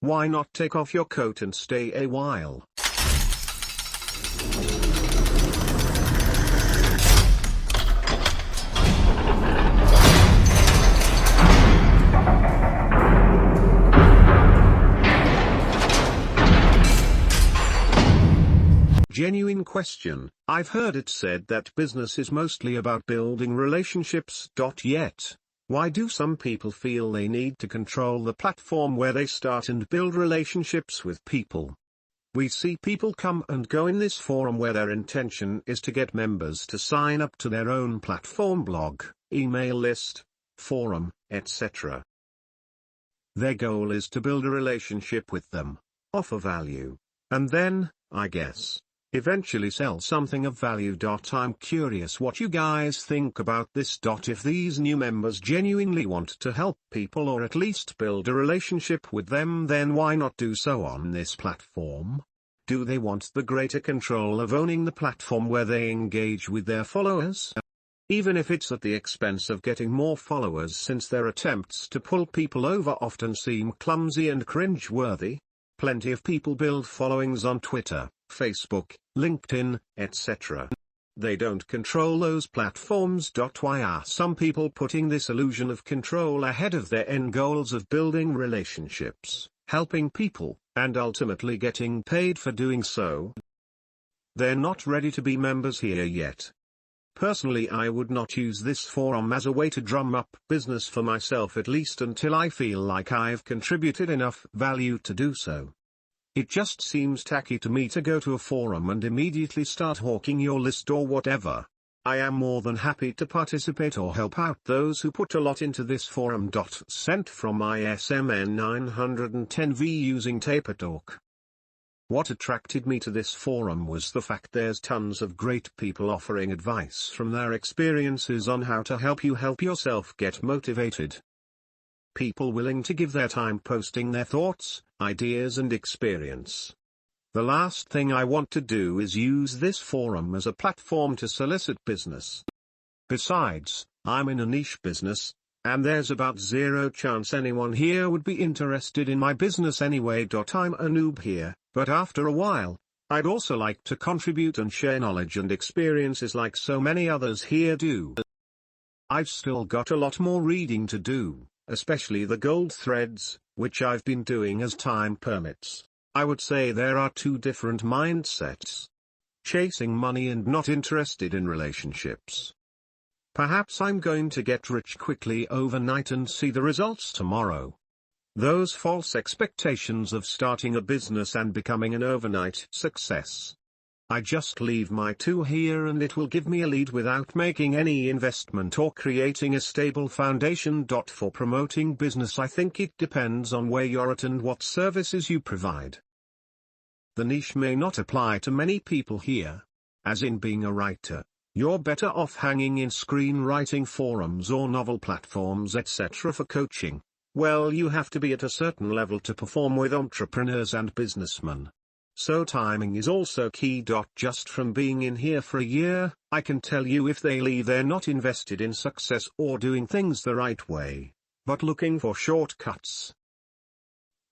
Why not take off your coat and stay a while? Genuine question. I've heard it said that business is mostly about building relationships. Yet, why do some people feel they need to control the platform where they start and build relationships with people? We see people come and go in this forum where their intention is to get members to sign up to their own platform, blog, email list, forum, etc. Their goal is to build a relationship with them, offer value, and then, I guess, eventually sell something of value. I'm curious what you guys think about this. If these new members genuinely want to help people or at least build a relationship with them, then why not do so on this platform? Do they want the greater control of owning the platform where they engage with their followers? Even if it's at the expense of getting more followers, since their attempts to pull people over often seem clumsy and cringe-worthy. Plenty of people build followings on Twitter, Facebook, LinkedIn, etc. They don't control those platforms. Why are some people putting this illusion of control ahead of their end goals of building relationships, helping people, and ultimately getting paid for doing so? They're not ready to be members here yet. Personally, I would not use this forum as a way to drum up business for myself, at least until I feel like I've contributed enough value to do so. It just seems tacky to me to go to a forum and immediately start hawking your list or whatever. I am more than happy to participate or help out those who put a lot into this forum. Sent from ISMN 910V using TaperTalk. What attracted me to this forum was the fact there's tons of great people offering advice from their experiences on how to help you help yourself get motivated. People willing to give their time posting their thoughts, ideas and experience. The last thing I want to do is use this forum as a platform to solicit business. Besides, I'm in a niche business, and there's about zero chance anyone here would be interested in my business anyway. I'm a noob here, but after a while, I'd also like to contribute and share knowledge and experiences like so many others here do. I've still got a lot more reading to do, especially the gold threads, which I've been doing as time permits. I would say there are two different mindsets. Chasing money and not interested in relationships. Perhaps I'm going to get rich quickly overnight and see the results tomorrow. Those false expectations of starting a business and becoming an overnight success. I just leave my two here and it will give me a lead without making any investment or creating a stable foundation. For promoting business, I think it depends on where you're at and what services you provide. The niche may not apply to many people here. As in being a writer, you're better off hanging in screenwriting forums or novel platforms etc. For coaching, well, you have to be at a certain level to perform with entrepreneurs and businessmen. So timing is also key. Just from being in here for a year, I can tell you if they leave, they're not invested in success or doing things the right way, but looking for shortcuts.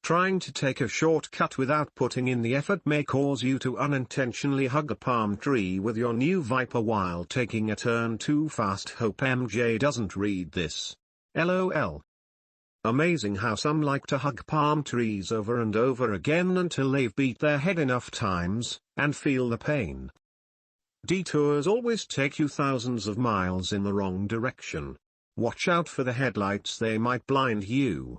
Trying to take a shortcut without putting in the effort may cause you to unintentionally hug a palm tree with your new Viper while taking a turn too fast. Hope MJ doesn't read this. LOL. Amazing how some like to hug palm trees over and over again until they've beat their head enough times, and feel the pain. Detours always take you thousands of miles in the wrong direction. Watch out for the headlights, they might blind you.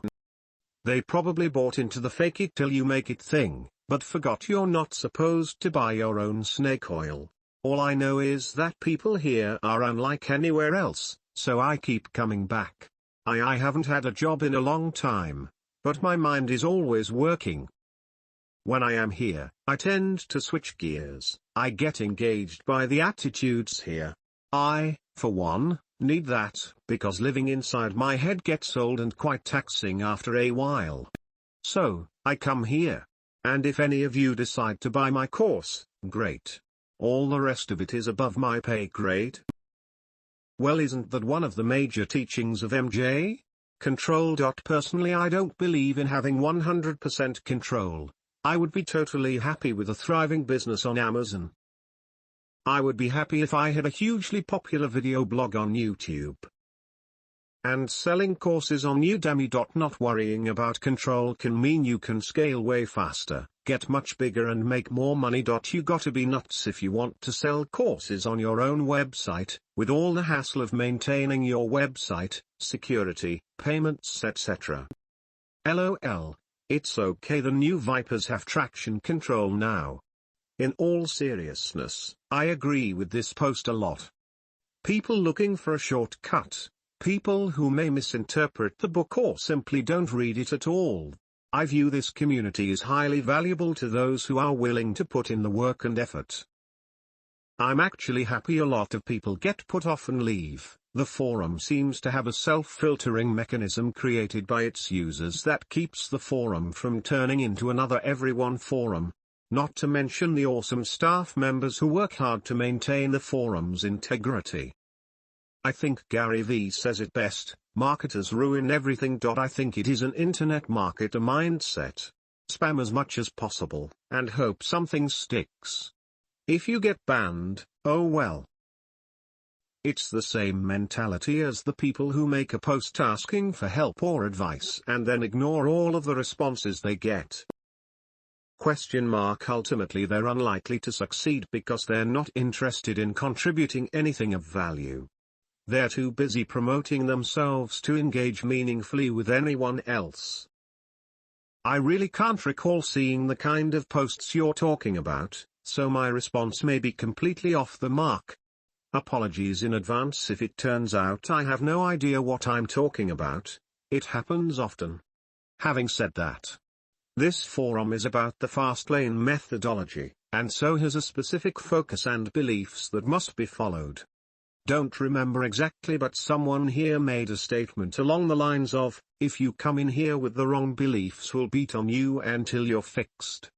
They probably bought into the fake it till you make it thing, but forgot you're not supposed to buy your own snake oil. All I know is that people here are unlike anywhere else, so I keep coming back. I haven't had a job in a long time, but my mind is always working. When I am here, I tend to switch gears. I get engaged by the attitudes here. I, for one, need that, because living inside my head gets old and quite taxing after a while. So, I come here. And if any of you decide to buy my course, great. All the rest of it is above my pay grade. Well, isn't that one of the major teachings of MJ? Control. Personally, I don't believe in having 100% control. I would be totally happy with a thriving business on Amazon. I would be happy if I had a hugely popular video blog on YouTube and selling courses on Udemy. Not worrying about control can mean you can scale way faster, get much bigger and make more money. You gotta be nuts if you want to sell courses on your own website, with all the hassle of maintaining your website, security, payments, etc. LOL. It's okay, the new Vipers have traction control now. In all seriousness, I agree with this post a lot. People looking for a shortcut, people who may misinterpret the book or simply don't read it at all. I view this community as highly valuable to those who are willing to put in the work and effort. I'm actually happy a lot of people get put off and leave. The forum seems to have a self-filtering mechanism created by its users that keeps the forum from turning into another everyone forum. Not to mention the awesome staff members who work hard to maintain the forum's integrity. I think Gary Vee says it best, marketers ruin everything. I think it is an internet marketer mindset. Spam as much as possible, and hope something sticks. If you get banned, oh well. It's the same mentality as the people who make a post asking for help or advice and then ignore all of the responses they get. Ultimately they're unlikely to succeed because they're not interested in contributing anything of value. They're too busy promoting themselves to engage meaningfully with anyone else. I really can't recall seeing the kind of posts you're talking about, so my response may be completely off the mark. Apologies in advance if it turns out I have no idea what I'm talking about. It happens often. Having said that, this forum is about the Fastlane methodology, and so has a specific focus and beliefs that must be followed. Don't remember exactly, but someone here made a statement along the lines of, if you come in here with the wrong beliefs, we'll beat on you until you're fixed.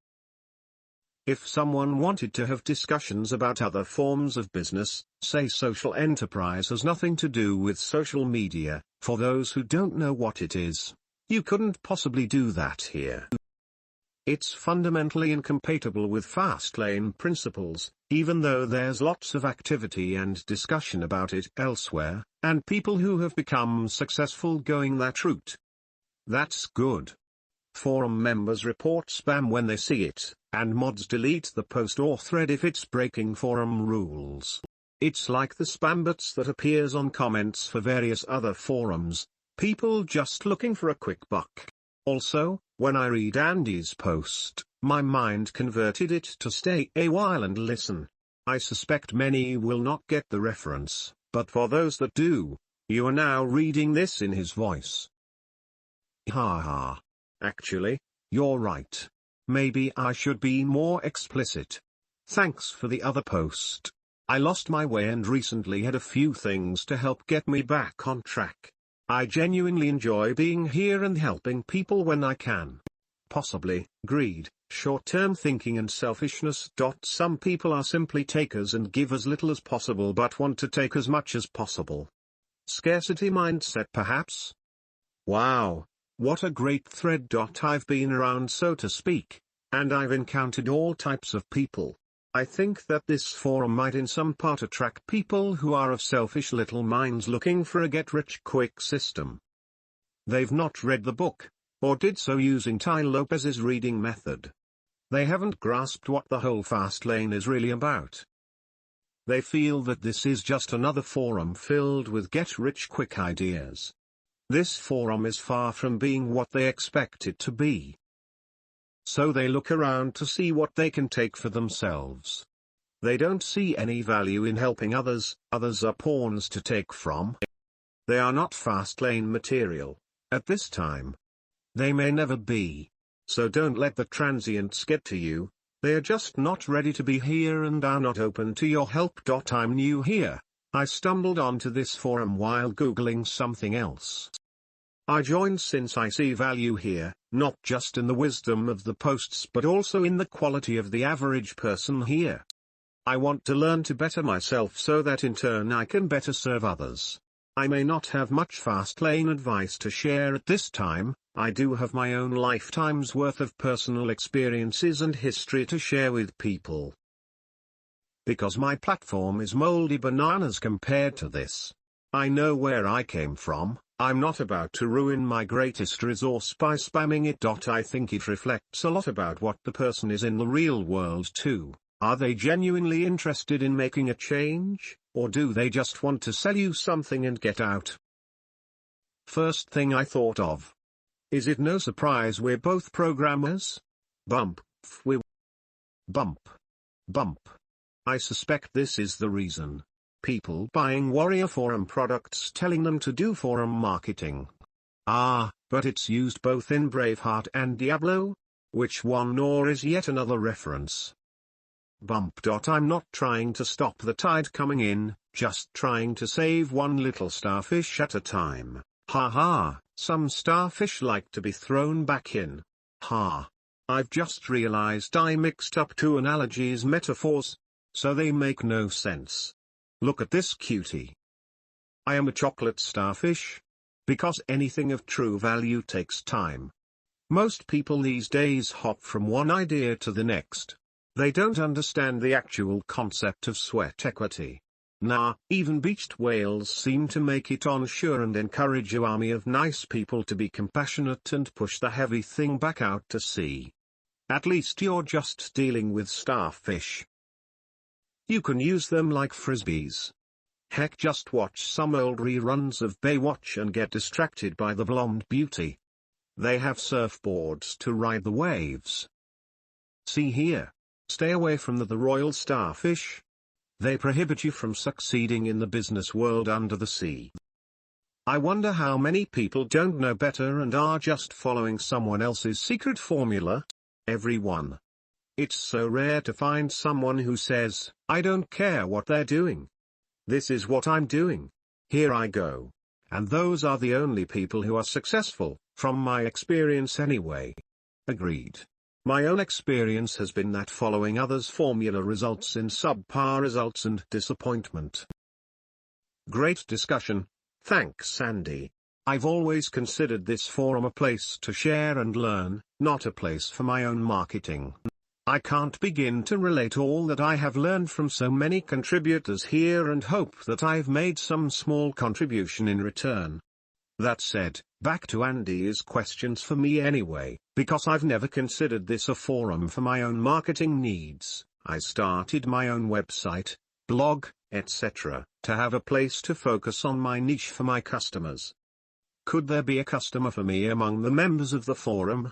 If someone wanted to have discussions about other forms of business, say social enterprise has nothing to do with social media, for those who don't know what it is, you couldn't possibly do that here. It's fundamentally incompatible with Fastlane principles, even though there's lots of activity and discussion about it elsewhere, and people who have become successful going that route. That's good. Forum members report spam when they see it, and mods delete the post or thread if it's breaking forum rules. It's like the spam bots that appears on comments for various other forums, people just looking for a quick buck. Also, when I read Andy's post, my mind converted it to stay a while and listen. I suspect many will not get the reference, but for those that do, you are now reading this in his voice. Haha. Actually, you're right. Maybe I should be more explicit. Thanks for the other post. I lost my way and recently had a few things to help get me back on track. I genuinely enjoy being here and helping people when I can. Possibly, greed, short-term thinking and selfishness. Some people are simply takers and give as little as possible but want to take as much as possible. Scarcity mindset perhaps? Wow, what a great thread. I've been around, so to speak, and I've encountered all types of people. I think that this forum might in some part attract people who are of selfish little minds looking for a get-rich-quick system. They've not read the book, or did so using Tai Lopez's reading method. They haven't grasped what the whole Fastlane is really about. They feel that this is just another forum filled with get-rich-quick ideas. This forum is far from being what they expect it to be. So they look around to see what they can take for themselves. They don't see any value in helping others, others are pawns to take from. They are not Fastlane material, at this time. They may never be. So don't let the transients get to you, they are just not ready to be here and are not open to your help. I'm new here. I stumbled onto this forum while Googling something else. I joined since I see value here, not just in the wisdom of the posts but also in the quality of the average person here. I want to learn to better myself so that in turn I can better serve others. I may not have much fast lane advice to share at this time. I do have my own lifetime's worth of personal experiences and history to share with people. Because my platform is moldy bananas compared to this. I know where I came from. I'm not about to ruin my greatest resource by spamming it. I think it reflects a lot about what the person is in the real world too. Are they genuinely interested in making a change, or do they just want to sell you something and get out? First thing I thought of. Is it no surprise we're both programmers? Bump. I suspect this is the reason. People buying Warrior Forum products telling them to do forum marketing. Ah, but it's used both in Braveheart and Diablo? Which one? Or is yet another reference? Bump. I'm not trying to stop the tide coming in, just trying to save one little starfish at a time. Ha ha, some starfish like to be thrown back in. Ha. I've just realized I mixed up two analogies metaphors. So they make no sense. Look at this cutie. I am a chocolate starfish. Because anything of true value takes time. Most people these days hop from one idea to the next. They don't understand the actual concept of sweat equity. Nah, even beached whales seem to make it on shore and encourage an army of nice people to be compassionate and push the heavy thing back out to sea. At least you're just dealing with starfish. You can use them like frisbees. Heck, just watch some old reruns of Baywatch and get distracted by the blonde beauty. They have surfboards to ride the waves. See here. Stay away from the royal starfish. They prohibit you from succeeding in the business world under the sea. I wonder how many people don't know better and are just following someone else's secret formula. Everyone. It's so rare to find someone who says, I don't care what they're doing. This is what I'm doing. Here I go. And those are the only people who are successful, from my experience anyway. Agreed. My own experience has been that following others' formula results in subpar results and disappointment. Great discussion. Thanks, Andy. I've always considered this forum a place to share and learn, not a place for my own marketing. I can't begin to relate all that I have learned from so many contributors here and hope that I've made some small contribution in return. That said, back to Andy's questions for me anyway, because I've never considered this a forum for my own marketing needs. I started my own website, blog, etc., to have a place to focus on my niche for my customers. Could there be a customer for me among the members of the forum?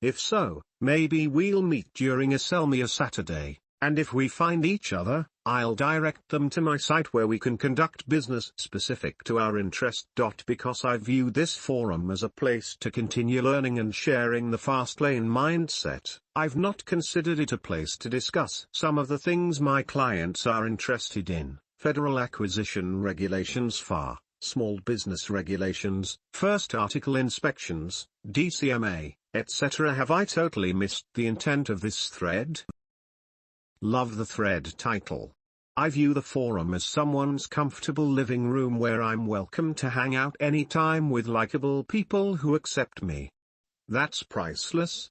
If so, maybe we'll meet during a Sell Me a Saturday, and if we find each other, I'll direct them to my site where we can conduct business specific to our interest. Because I view this forum as a place to continue learning and sharing the fast lane mindset, I've not considered it a place to discuss some of the things my clients are interested in: federal acquisition regulations, FAR, small business regulations, first article inspections, DCMA, etc. Have I totally missed the intent of this thread? Love the thread title. I view the forum as someone's comfortable living room where I'm welcome to hang out anytime with likable people who accept me. That's priceless.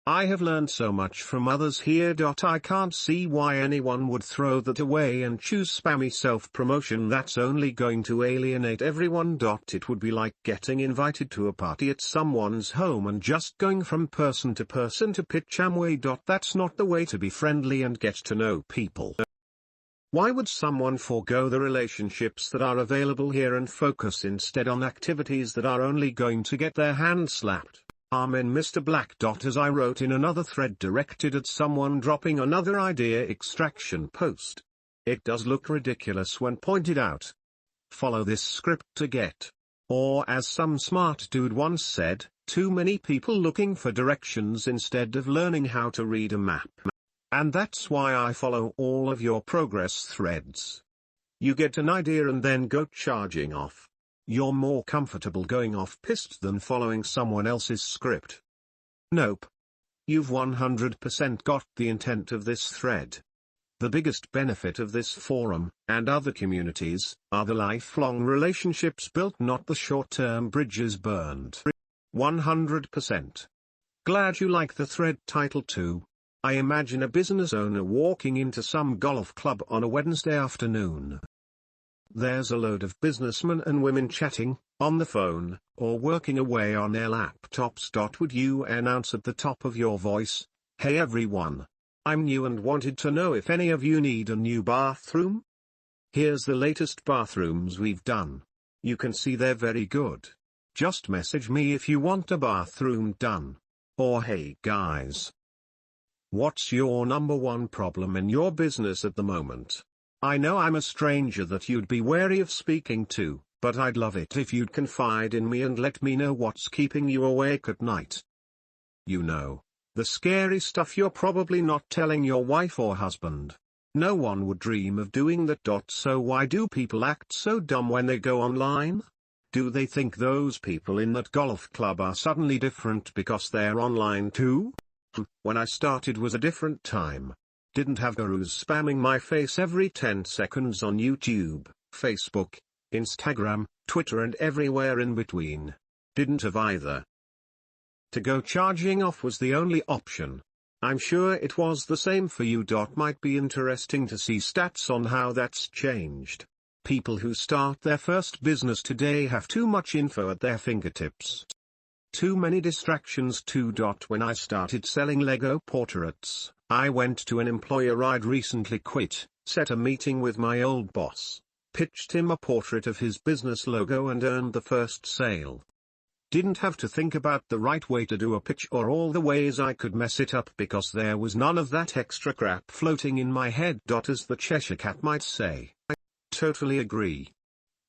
I have learned so much from others here. I can't see why anyone would throw that away and choose spammy self-promotion that's only going to alienate everyone. It would be like getting invited to a party at someone's home and just going from person to pitch Amway. That's not the way to be friendly and get to know people. Why would someone forego the relationships that are available here and focus instead on activities that are only going to get their hand slapped? Amen, Mr. Black. As I wrote in another thread directed at someone dropping another idea extraction post. It does look ridiculous when pointed out. Follow this script to get. Or as some smart dude once said, too many people looking for directions instead of learning how to read a map. And that's why I follow all of your progress threads. You get an idea and then go charging off. You're more comfortable going off-piste than following someone else's script. Nope. You've 100% got the intent of this thread. The biggest benefit of this forum, and other communities, are the lifelong relationships built, not the short-term bridges burned. 100%. Glad you like the thread title too. I imagine a business owner walking into some golf club on a Wednesday afternoon. There's a load of businessmen and women chatting, on the phone, or working away on their laptops. Would you announce at the top of your voice, "Hey everyone. I'm new and wanted to know if any of you need a new bathroom? Here's the latest bathrooms we've done. You can see they're very good. Just message me if you want a bathroom done." Or "Hey guys. What's your number one problem in your business at the moment? I know I'm a stranger that you'd be wary of speaking to, but I'd love it if you'd confide in me and let me know what's keeping you awake at night. You know, the scary stuff you're probably not telling your wife or husband. No one would dream of doing that. So why do people act so dumb when they go online? Do they think those people in that golf club are suddenly different because they're online too? When I started was a different time. Didn't have gurus spamming my face every 10 seconds on YouTube, Facebook, Instagram, Twitter and everywhere in between. Didn't have either. To go charging off was the only option. I'm sure it was the same for you. Might be interesting to see stats on how that's changed. People who start their first business today have too much info at their fingertips. Too many distractions too. When I started selling Lego portraits, I went to an employer I'd recently quit, set a meeting with my old boss, pitched him a portrait of his business logo and earned the first sale. Didn't have to think about the right way to do a pitch or all the ways I could mess it up because there was none of that extra crap floating in my head. As the Cheshire Cat might say. I totally agree.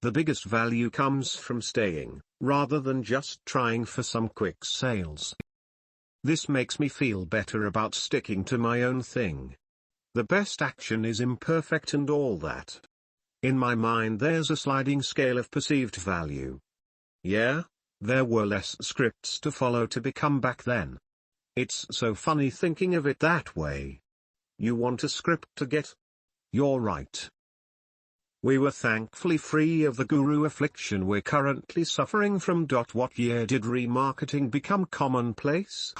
The biggest value comes from staying, rather than just trying for some quick sales. This makes me feel better about sticking to my own thing. The best action is imperfect and all that. In my mind there's a sliding scale of perceived value. Yeah, there were less scripts to follow to become back then. It's so funny thinking of it that way. You want a script to get? You're right. We were thankfully free of the guru affliction we're currently suffering from. What year did remarketing become commonplace?